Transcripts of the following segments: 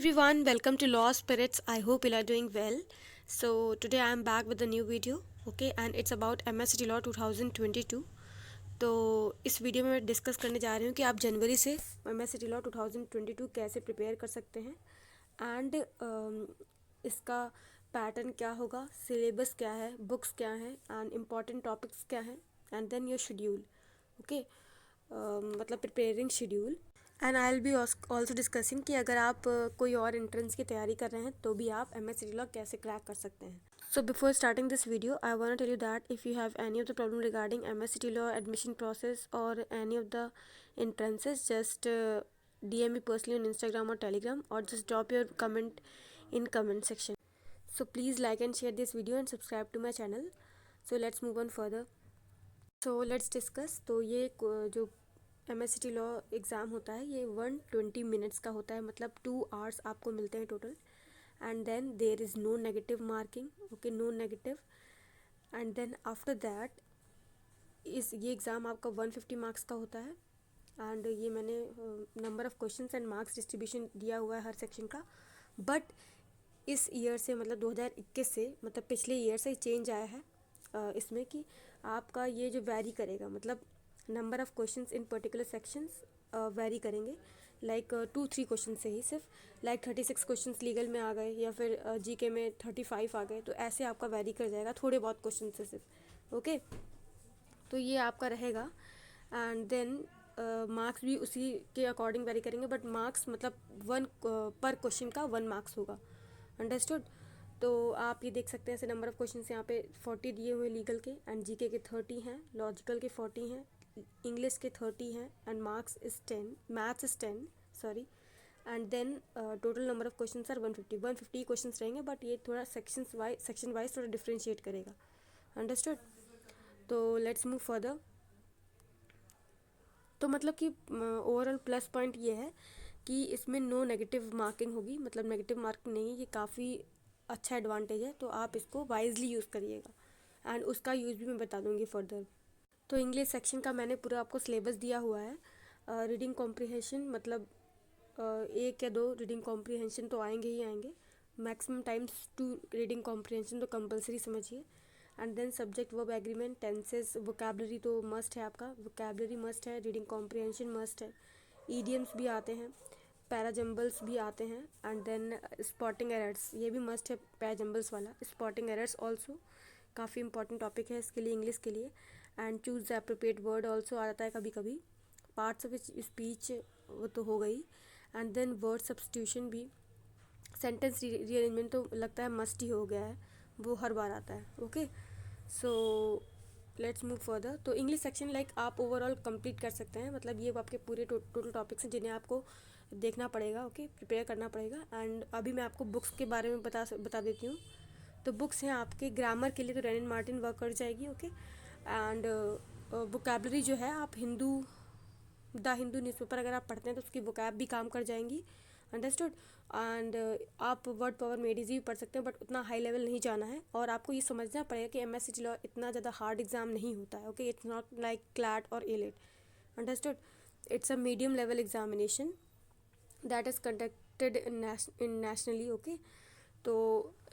everyone, welcome to Law Spirits. I hope you are doing well. So today I am back with a new video, okay, and it's about MSc Law 2022. तो इस video में मैं discuss करने जा रही हूँ कि आप जनवरी से MSc Law 2022 कैसे प्रिपेयर कर सकते हैं एंड इसका पैटर्न क्या होगा, सिलेबस क्या है, बुक्स क्या हैं एंड इम्पॉर्टेंट टॉपिक्स क्या हैं and then your schedule, okay, मतलब preparing schedule. And I will be also discussing कि अगर आप कोई और एंट्रेंस की तैयारी कर रहे हैं तो भी आप MSc लॉ कैसे क्रैक कर सकते हैं। So before starting this video I want to tell you that if you have any of the problem regarding MSc law admission process और any of the entrances, just DM me personally on Instagram or Telegram, or just drop your comment in comment section. So please like and share this video and subscribe to my channel. So let's move on further. So let's discuss. तो ये जो MSc law exam होता है ये 120 minutes का होता है, मतलब 2 आवर्स आपको मिलते हैं total. And then there is no negative marking, okay, no negative. And then after that ये एग्ज़ाम आपका 150 मार्क्स का होता है। एंड ये मैंने number of questions and marks distribution दिया हुआ है हर सेक्शन का। बट इस ईयर से, मतलब 2021 से, मतलब पिछले ईयर से चेंज आया है इसमें कि आपका ये जो वैरी करेगा, मतलब number of questions in particular sections vary करेंगे, लाइक 2-3 क्वेश्चन से ही सिर्फ, लाइक 36 क्वेश्चंस लीगल में आ गए या फिर GK में 35 आ गए, तो ऐसे आपका वैरी कर जाएगा थोड़े बहुत क्वेश्चन से सिर्फ, ओके। तो ये आपका रहेगा एंड देन मार्क्स भी उसी के अकॉर्डिंग वैरी करेंगे, बट मार्क्स मतलब पर क्वेश्चन का 1 मार्क्स होगा, अंडरस्टूड। तो आप ये देख सकते हैं ऐसे नंबर ऑफ़ क्वेश्चन यहाँ पे 40 दिए हुए लीगल के, एंड GK के 30 हैं, लॉजिकल के 40 हैं, इंग्लिश के 30 हैं, and marks is 10, maths is 10, sorry. And then total number of question are 150 question रहेंगे, बट ये थोड़ा सेक्शन वाइज थोड़ा डिफ्रेंशिएट करेगा, अंडरस्टूड। तो लेट्स मूव फर्दर। तो मतलब कि ओवरऑल प्लस पॉइंट ये है कि इसमें नो नेगेटिव मार्किंग होगी, मतलब नेगेटिव मार्किंग नहीं है, ये काफ़ी अच्छा एडवांटेज है, तो आप इसको वाइजली यूज़ करिएगा एंड उसका यूज़ भी मैं बता दूँगी फर्दर। तो इंग्लिश सेक्शन का मैंने पूरा आपको सिलेबस दिया हुआ है। रीडिंग कॉम्प्रिहेंशन, मतलब 1 या 2 रीडिंग कॉम्प्रिहेंशन तो आएंगे ही आएंगे, मैक्सिमम टाइम्स 2 रीडिंग कॉम्प्रिहेंशन तो कंपलसरी समझिए। And then subject verb agreement, tenses, vocabulary तो मस्ट है, आपका वोकैबलरी मस्ट है, रीडिंग कॉम्प्रिहेंशन मस्ट है, ईडियम्स भी आते हैं, पैराजम्बल्स भी आते हैं, एंड देन स्पॉटिंग एरर्स ये भी मस्ट है, पैराजम्बल्स वाला स्पॉटिंग एरर्स ऑल्सो काफ़ी इंपॉर्टेंट टॉपिक है इसके लिए, इंग्लिश के लिए। And choose the appropriate word also आ जाता है कभी कभी, पार्ट्स ऑफ स्पीच वो तो हो गई। एंड देन वर्ड सब्स्टिट्यूशन भी, सेंटेंस रीअरेंजमेंट तो लगता है मस्ट ही हो गया है, वो हर बार आता है, okay. So let's move further. तो इंग्लिश सेक्शन लाइक आप ओवरऑल कंप्लीट कर सकते हैं, मतलब ये आपके पूरे टोटल टॉपिक्स हैं जिन्हें आपको देखना पड़ेगा, ओके, प्रिपेयर करना पड़ेगा। एंड अभी मैं आपको बुक्स के बारे में बता देती हूँ। तो बुक्स हैं आपके ग्रामर के लिए तो रेन मार्टिन वर्क कर जाएगी, ओके। एंड वोकैबलरी जो है आप द हिंदू न्यूज़पेपर अगर आप पढ़ते हैं तो उसकी वोकैब भी काम कर जाएंगी, अंडरस्टूड। एंड आप वर्ड पावर मेड इजी भी पढ़ सकते हैं, बट उतना हाई लेवल नहीं जाना है, और आपको ये समझना पड़ेगा कि MSc लॉ इतना ज़्यादा हार्ड एग्जाम नहीं होता है, okay, it's not like CLAT और AILET, understood. It's a medium level examination that is conducted in nationally, okay. तो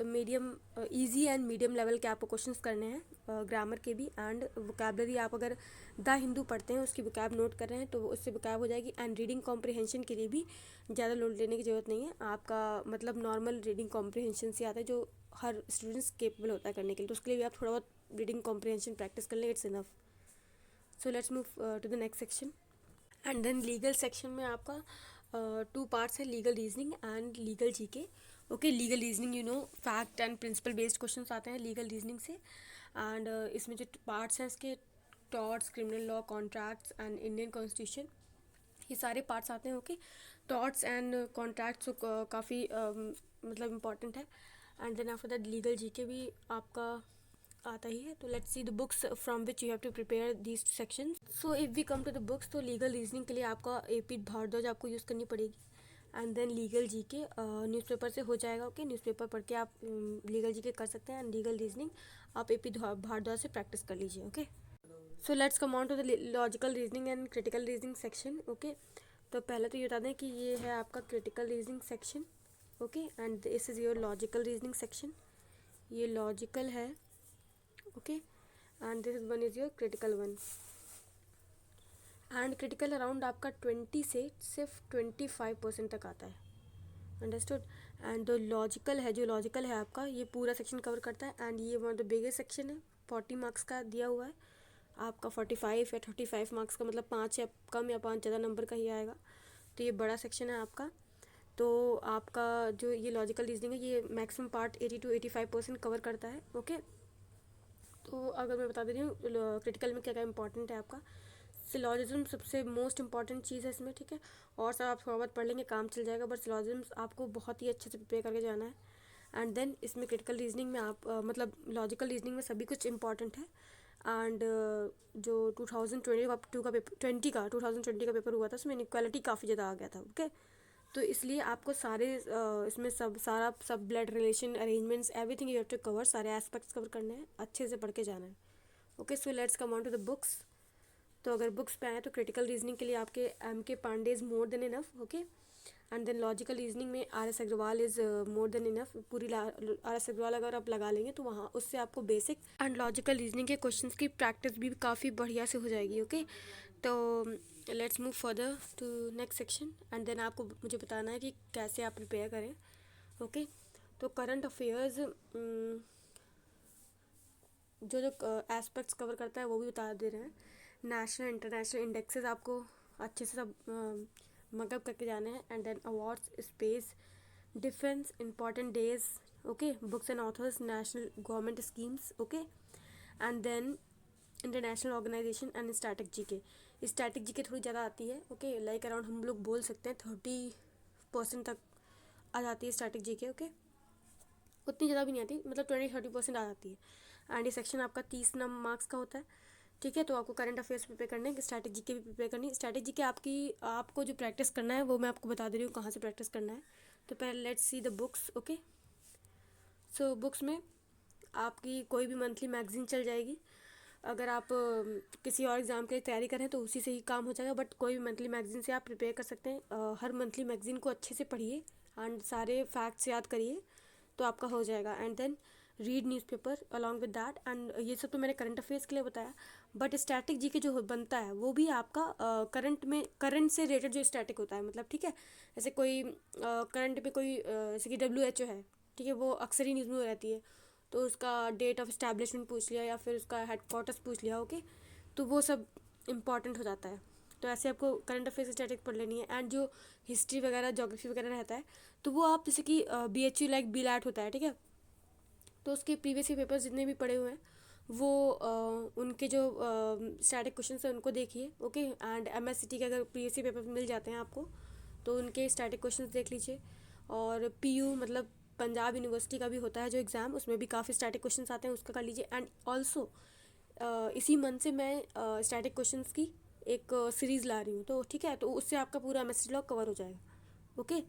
medium easy and medium level के आपको क्वेश्चंस करने हैं ग्रामर के भी। एंड वोकैबलरी आप अगर द हिंदू पढ़ते हैं उसकी वोकैब नोट कर रहे हैं तो उससे वोकैब हो जाएगी। एंड रीडिंग कॉम्प्रिहेंशन के लिए भी ज़्यादा लोड लेने की ज़रूरत नहीं है, आपका मतलब नॉर्मल रीडिंग कॉम्प्रिहेंशन से आता है जो हर स्टूडेंट्स केपेबल होता है करने के लिए, तो उसके लिए भी आप थोड़ा बहुत रीडिंग कॉम्प्रिहेंशन प्रैक्टिस कर लें, it's enough. So let's move to the next section. And then legal section में आपका 2 पार्ट्स है, legal reasoning and legal GK, okay. Legal reasoning fact and principle based questions आते हैं लीगल रीजनिंग से। And इसमें जो पार्ट्स हैं इसके, torts, criminal law, contracts and Indian constitution, ये सारे पार्ट्स आते हैं, ओके। टॉर्ट्स एंड कॉन्ट्रैक्ट्स काफ़ी मतलब इम्पॉर्टेंट है। And then after that legal GK भी आपका आता ही है। तो let's see the books from which you have to prepare these sections. So if we come to the books, तो लीगल रीजनिंग के लिए आपका AP भारद्वाज आपको यूज़ करनी पड़ेगी। And then legal GK newspaper से हो जाएगा, ओके, न्यूज़पेपर पढ़ के आप लीगल GK कर सकते हैं। एंड लीगल रीजनिंग आप AP भारद्वाज से प्रैक्टिस कर लीजिए, okay. So let's come on to the logical reasoning and critical reasoning section, okay. तो पहले तो ये बता दें कि ये है आपका critical reasoning section, okay, and this is your logical reasoning section, ये लॉजिकल है, okay, and this one is your critical one. And critical around आपका 20 से सिर्फ 25% तक आता है, अंडरस्टूड। एंड जो लॉजिकल है आपका, ये पूरा सेक्शन कवर करता है, एंड ये one of the biggest section है, 40 मार्क्स का दिया हुआ है आपका, 45 या 35 मार्क्स का, मतलब 5 या कम या 5 ज़्यादा नंबर का ही आएगा, तो ये बड़ा सेक्शन है आपका। तो आपका जो ये लॉजिकल रीजनिंग है, ये मैक्सिमम पार्ट 80 to 85% कवर करता है, ओके। तो अगर मैं बता दे रही हूँ क्रिटिकल में क्या क्या इंपॉर्टेंट है आपका, सिलॉजिज्म सबसे मोस्ट इंपॉर्टेंट चीज़ है इसमें, ठीक है, और सब आप थोड़ा बहुत पढ़ लेंगे काम चल जाएगा, बट सिलॉजिज्म आपको बहुत ही अच्छे से प्रिपेयर करके जाना है। एंड देन इसमें क्रिटिकल रीजनिंग में आप मतलब लॉजिकल रीजनिंग में सभी कुछ इंपॉर्टेंट है। एंड जो 2020 का पेपर हुआ था, उसमें इनइक्वालिटी काफ़ी ज़्यादा आ गया था, ओके। तो इसलिए आपको सारे इसमें सब blood relation arrangements everything you have to cover, सारे एस्पेक्ट्स कवर करने हैं, अच्छे से पढ़ के जाना है, okay. So let's come on to the books. तो अगर बुक्स पे आए तो क्रिटिकल रीजनिंग के लिए आपके M.K. Pandey is more than enough, okay. And then logical reasoning में R.S. Agarwal is more than enough, पूरी R.S. अग्रवाल अगर आप लगा लेंगे तो वहाँ उससे आपको बेसिक एंड लॉजिकल रीजनिंग के क्वेश्चंस की प्रैक्टिस भी काफ़ी बढ़िया से हो जाएगी, ओके। तो let's move further to next section, and then आपको मुझे बताना है कि कैसे आप प्रिपेयर करें, ओके। तो करंट अफेयर्स जो जो एस्पेक्ट्स कवर करता है वो भी बता दे रहे हैं। नेशनल इंटरनेशनल इंडेक्सेस आपको अच्छे से सब मगअप करके जाने हैं। And then awards, space, defence, important days, okay, books and authors, national government schemes, okay. And then international organisation and static GK थोड़ी ज़्यादा आती है, ओके, लाइक अराउंड हम लोग बोल सकते हैं 30% तक आ जाती है स्टैटिक जीके, ओके। उतनी ज़्यादा भी नहीं आती, मतलब 20-30% आ जाती है। एंड ये सेक्शन आपका 30 मार्क्स का होता है, ठीक है। तो आपको करंट अफेयर्स प्रिपेयर करने हैं, स्टैटिक जीके भी प्रिपेयर करनी है। स्टैटिक जीके आपको जो प्रैक्टिस करना है वो मैं आपको बता दे रही हूँ कहाँ से प्रैक्टिस करना है। तो पहले let's see the books, okay. So books में आपकी कोई भी मंथली मैगजीन चल जाएगी। अगर आप किसी और एग्ज़ाम के लिए तैयारी करें तो उसी से ही काम हो जाएगा, बट कोई भी मंथली मैगजीन से आप प्रिपेयर कर सकते हैं। हर मंथली मैगजीन को अच्छे से पढ़िए एंड सारे फैक्ट्स याद करिए तो आपका हो जाएगा। And then read newspaper along with that. And ये सब तो मैंने करंट अफेयर्स के लिए बताया, बट स्टैटिक जीके जो बनता है वो भी आपका करंट से रिलेटेड जो स्टैटिक होता है, मतलब ठीक है। जैसे कोई करंट में कोई जैसे कि WHO है, ठीक है, वो अक्सर ही न्यूज़ में रहती है, तो उसका डेट ऑफ इस्टेब्लिशमेंट पूछ लिया या फिर उसका हेडक्वार्टर्स पूछ लिया, ओके। तो वो सब इंपॉर्टेंट हो जाता है। तो ऐसे आपको करंट अफेयर्स स्टैटिक पढ़ लेनी है। एंड जो हिस्ट्री वगैरह ज्योग्राफी वगैरह रहता है तो वो आप जैसे कि BHU लाइक BLAT होता है, ठीक है, तो उसके प्रीवियस पेपर्स जितने भी पढ़े हुए हैं वो उनके जो स्टैटिक क्वेश्चन हैं उनको देखिए, ओके। एंड MSCT के अगर प्रीवियस पेपर मिल जाते हैं आपको तो उनके स्टैटिक क्वेश्चन देख लीजिए। और PU मतलब पंजाब यूनिवर्सिटी का भी होता है जो एग्ज़ाम, उसमें भी काफ़ी स्टैटिक क्वेश्चन आते हैं, उसका कर लीजिए। एंड ऑल्सो इसी मंथ से मैं स्टैटिक क्वेश्चंस की एक सीरीज़ ला रही हूँ, तो ठीक है, तो उससे आपका पूरा MSCT लॉ कवर हो जाएगा, ओके।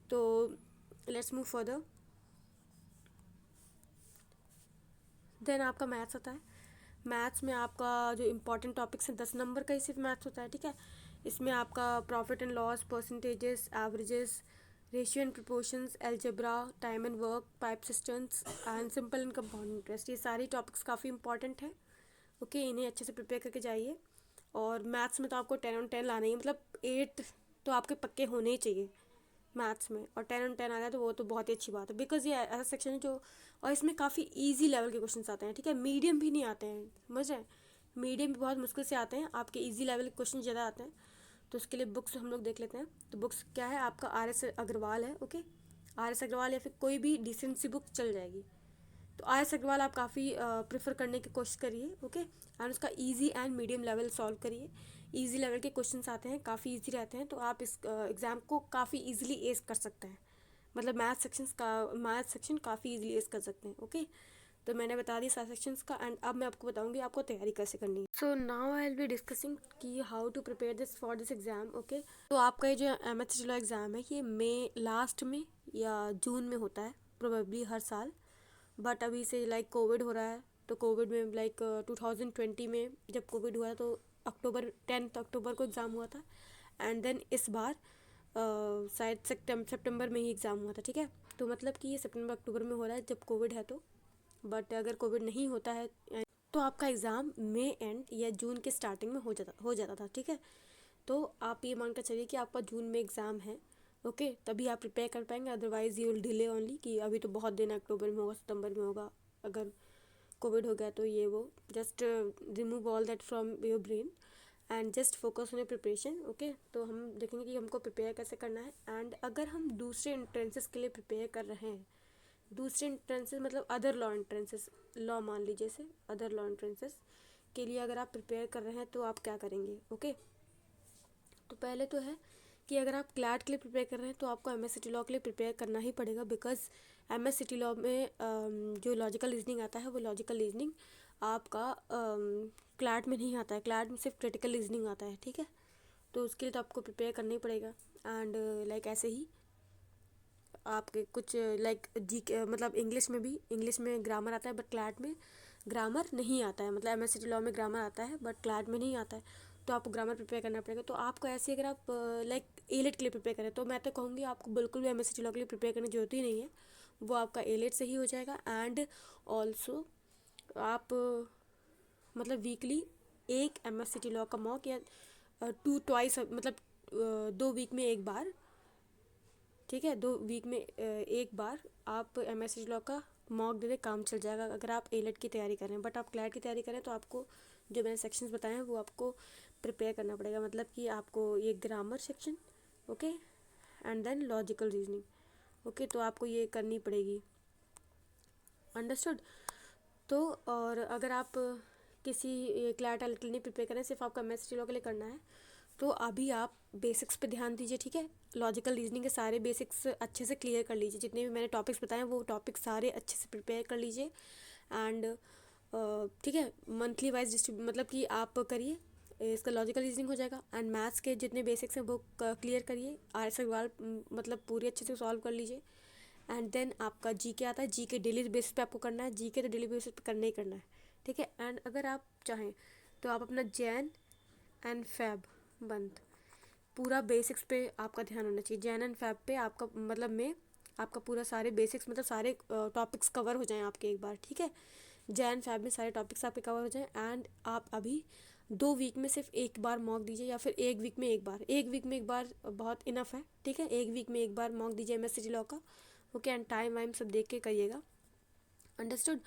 तो लेट्स मूव फर्दर। देन आपका मैथ्स आता है। मैथ्स में आपका जो इम्पोर्टेंट टॉपिक्स हैं 10 नंबर का ही सिर्फ मैथ्स होता है, ठीक है। इसमें आपका profit and loss, percentages, averages, ratio and proportions, algebra, time and work, pipe systems and simple and compound interest, ये सारी टॉपिक्स काफ़ी इंपॉर्टेंट है, ओके। इन्हें अच्छे से प्रिपेयर करके जाइए। और मैथ्स में तो आपको 10 on 10 लाना ही है, मतलब 8 तो आपके पक्के होने ही चाहिए मैथ्स में, और 10 on 10 आ जाए तो वो तो बहुत ही अच्छी बात है, बिकॉज ये ऐसा सेक्शन है जो, और इसमें काफ़ी इजी लेवल के क्वेश्चन आते हैं, ठीक है, मीडियम भी नहीं आते हैं, समझ रहे हैं, मीडियम भी बहुत मुश्किल से आते हैं, आपके इजी लेवल के क्वेश्चन ज़्यादा आते हैं। तो उसके लिए बुक्स हम लोग देख लेते हैं। तो बुक्स क्या है आपका, RS अग्रवाल है, ओके। RS अग्रवाल या फिर कोई भी डिसेंट सी बुक चल जाएगी। तो RS अग्रवाल आप काफ़ी प्रेफर करने की कोशिश करिए, ओके। एंड उसका easy and medium level solve करिए। इजी लेवल के क्वेश्चंस आते हैं, काफ़ी इजी रहते हैं, तो आप इस एग्ज़ाम को काफ़ी इजीली एस कर सकते हैं, मतलब मैथ सेक्शन काफ़ी इजीली एस कर सकते हैं, ओके। तो मैंने बता दी सारे सेक्शंस का। एंड अब मैं आपको बताऊंगी आपको तैयारी कैसे करनी है। So now I will be discussing कि how to prepare this for this exam, okay. तो आपका ये जो MHC लॉ एग्ज़ाम है ये मई लास्ट में या जून में होता है प्रोबेबली हर साल, बट अभी से लाइक कोविड हो रहा है, तो कोविड में लाइक 2020 में जब कोविड हुआ तो 10 अक्टूबर को एग्ज़ाम हुआ था। एंड देन इस बार शायद सितंबर में ही एग्ज़ाम हुआ था, ठीक है। तो मतलब कि ये सितंबर अक्टूबर में हो रहा है जब कोविड है तो। बट अगर कोविड नहीं होता है तो आपका एग्ज़ाम मई एंड या जून के स्टार्टिंग में हो जाता था, ठीक है। तो आप ये मान कर चलिए कि आपका जून में एग्ज़ाम है, ओके, तभी आप प्रिपेयर कर पाएंगे। Otherwise you will delay only, कि अभी तो बहुत दिन अक्टूबर में होगा, सितंबर में होगा। अगर कोविड हो गया तो ये वो, just remove all that from your brain and just focus on your preparation, okay. तो हम देखेंगे कि हमको प्रिपेयर कैसे करना है। एंड अगर हम दूसरे इंट्रेंसेस के लिए प्रिपेयर कर रहे हैं, दूसरे इंट्रेंसेस मतलब अदर लॉ इंट्रेंसेस, लॉ मान लीजिए से अदर लॉ इंट्रेंसेस के लिए अगर आप प्रिपेयर कर रहे हैं तो आप क्या करेंगे, ओके। तो पहले तो है कि अगर आप क्लैट के लिए प्रिपेयर कर रहे हैं तो आपको एमएस सिटी लॉ के लिए प्रिपेयर करना ही पड़ेगा, बिकॉज एमएस सिटी लॉ में जो लॉजिकल रीजनिंग आता है वो लॉजिकल रीजनिंग आपका क्लैट में नहीं आता है। क्लैट में सिर्फ क्रिटिकल रीजनिंग आता है, ठीक है। तो उसके लिए तो आपको प्रिपेयर करना ही पड़ेगा। एंड लाइक ऐसे ही आपके कुछ लाइक जी मतलब इंग्लिश में ग्रामर आता है, बट क्लैट में ग्रामर नहीं आता है। मतलब एमएस सिटी लॉ में ग्रामर आता है बट क्लैट में नहीं आता है, तो आपको ग्रामर प्रिपेयर करना पड़ेगा। तो आपको ऐसे अगर आप लाइक एलेट के लिए प्रिपेयर करें तो मैं तो कहूँगी आपको बिल्कुल भी एमएस सिटी लॉ के लिए प्रिपेयर करने की जरूरत ही नहीं है, वो आपका एलेट से ही हो जाएगा। एंड ऑल्सो आप मतलब वीकली एक एमएस सिटी लॉ का मॉक या ट्वाइस मतलब 2 वीक में एक बार, ठीक है, 2 वीक में एक बार आप एमएस सिटी लॉ का मॉक दे दे, काम चल जाएगा अगर आप एलेट की तैयारी कर रहे हैं। बट आप क्लैट की तैयारी करें तो आपको जो मैंने सेक्शंस बताए हैं वो आपको प्रिपेयर करना पड़ेगा। मतलब कि आपको ये grammar section, okay, and then logical reasoning, okay, तो आपको ये करनी पड़ेगी, अंडरस्टूड। तो और अगर आप किसी क्लैट एलेट के लिए प्रिपेयर करें, सिर्फ आपका एमएस सिटी लॉ के लिए करना है, तो अभी आप बेसिक्स पे ध्यान दीजिए, ठीक है। लॉजिकल रीजनिंग के सारे बेसिक्स अच्छे से क्लियर कर लीजिए, जितने भी मैंने टॉपिक्स बताए हैं वो टॉपिक्स सारे अच्छे से प्रिपेयर कर लीजिए। एंड ठीक है, मंथली वाइज मतलब कि आप करिए, इसका लॉजिकल रीजनिंग हो जाएगा। एंड मैथ्स के जितने बेसिक्स हैं वो क्लियर करिए, आर सवाल मतलब पूरे अच्छे से सॉल्व कर लीजिए। एंड देन आपका जीके आता है, जीके डेली बेसिस पे आपको करना है, जीके तो डेली बेसिस पे करना ही करना है, ठीक है। एंड अगर आप चाहें तो आप अपना जैन एंड फैब मंथ पूरा बेसिक्स पे आपका ध्यान होना चाहिए। जैन एंड फैब पे आपका मतलब में आपका पूरा सारे बेसिक्स मतलब सारे टॉपिक्स कवर हो जाएं आपके एक बार, ठीक है। जैन फैब में सारे टॉपिक्स आपके कवर हो जाएं। एंड आप अभी 2 वीक में सिर्फ एक बार मॉक दीजिए, या फिर 1 वीक में एक बार, 1 वीक में एक बार बहुत इनफ है, ठीक है। 1 वीक में एक बार मॉक दीजिए एमएस सिटी लॉ का, ओके। एंड टाइम वाइम सब देख के करिएगा, अंडरस्टूड।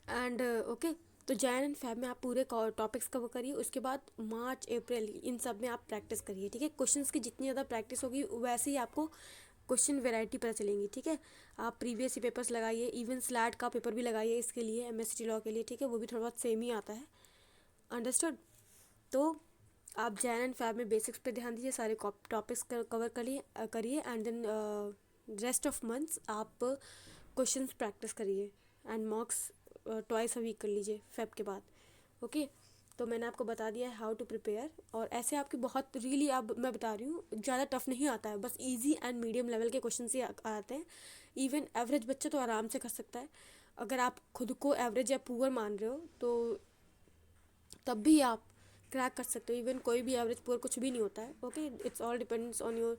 एंड ओके, तो जैन एंड फैब में आप पूरे टॉपिक्स कवर करिए। उसके बाद मार्च अप्रैल इन सब में आप प्रैक्टिस करिए, ठीक है। क्वेश्चंस की जितनी ज़्यादा प्रैक्टिस होगी वैसे ही आपको क्वेश्चन वैरायटी पता चलेंगी, ठीक है। आप प्रीवियस ही पेपर्स लगाइए, इवन स्लैट का पेपर भी लगाइए इसके लिए, एमएसटी लॉ के लिए, ठीक है, वो भी थोड़ा बहुत सेम ही आता है, अंडरस्टूड। तो आप जैन एंड फैब में बेसिक्स पे ध्यान दीजिए, सारे टॉपिक्स कवर करिए। And then rest of months आप क्वेश्चंस प्रैक्टिस करिए and mocks twice a week कर लीजिए फेब के बाद, ओके। तो मैंने आपको बता दिया है हाउ टू प्रिपेयर, और ऐसे आपकी बहुत रियली अब मैं बता रही हूँ ज़्यादा टफ नहीं आता है, बस इजी एंड मीडियम लेवल के क्वेश्चन ही आते हैं। इवन एवरेज बच्चा तो आराम से कर सकता है। अगर आप खुद को एवरेज या पुअर मान रहे हो तो तब भी आप क्रैक कर सकते हो। इवन कोई भी एवरेज पुअर कुछ भी नहीं होता है, okay. It's all depends on your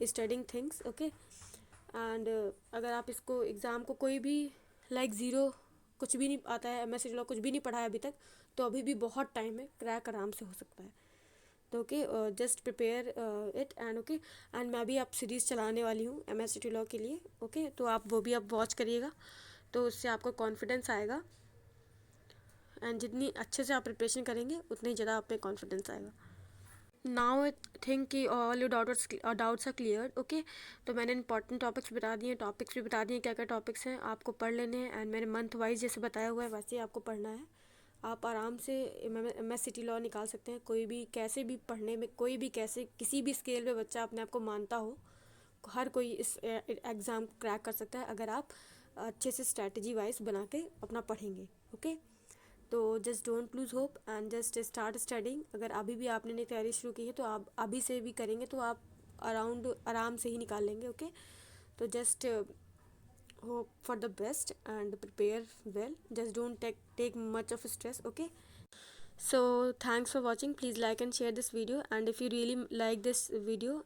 studying things, okay. And अगर आप इसको एग्ज़ाम को कोई भी लाइक ज़ीरो कुछ भी नहीं आता है, एमएस लॉ कुछ भी नहीं पढ़ा है अभी तक, तो अभी भी बहुत टाइम है, क्रैक आराम से हो सकता है। तो okay, just prepare it and okay. And मैं भी आप सीरीज़ चलाने वाली हूँ एमएस लॉ के लिए, ओके। तो आप वो भी आप वॉच करिएगा, तो उससे आपको कॉन्फिडेंस आएगा। एंड जितनी अच्छे से आप प्रिपरेशन करेंगे उतनी ज़्यादा आप में कॉन्फिडेंस आएगा। नाउ आई थिंक कि all your doubts are clear, okay. तो मैंने इंपॉर्टेंट टॉपिक्स बता दिए, टॉपिक्स भी बता दिए क्या क्या टॉपिक्स हैं, आपको पढ़ लेने हैं। एंड मैंने मंथ वाइज जैसे बताया हुआ है वैसे ही आपको पढ़ना है। आप आराम से एमएस सिटी लॉ निकाल सकते हैं, कोई भी कैसे भी पढ़ने में, कोई भी कैसे किसी भी स्केल पे बच्चा अपने आप को मानता हो, हर कोई इस एग्ज़ाम को क्रैक कर सकता है अगर आप अच्छे से स्ट्रैटेजी वाइज बना के अपना पढ़ेंगे, ओके। तो just don't lose hope and just start studying. अगर अभी भी आपने नई तैयारी शुरू की है तो आप अभी से भी करेंगे तो आप आराम से ही निकाल लेंगे, ओके। तो just hope for the best and prepare well, just don't take much of stress, okay. So thanks for watching. Please like and share this video, and if you really like this video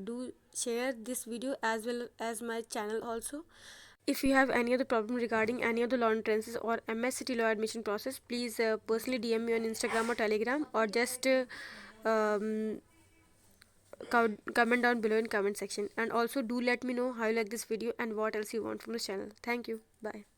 Do share this video as well as my channel also. If you have any other problem regarding any of the law entrances or MS City law admission process, please personally DM me on Instagram or Telegram, or just um, comment down below in comment section. And also do let me know how you like this video and what else you want from this channel. Thank you. Bye.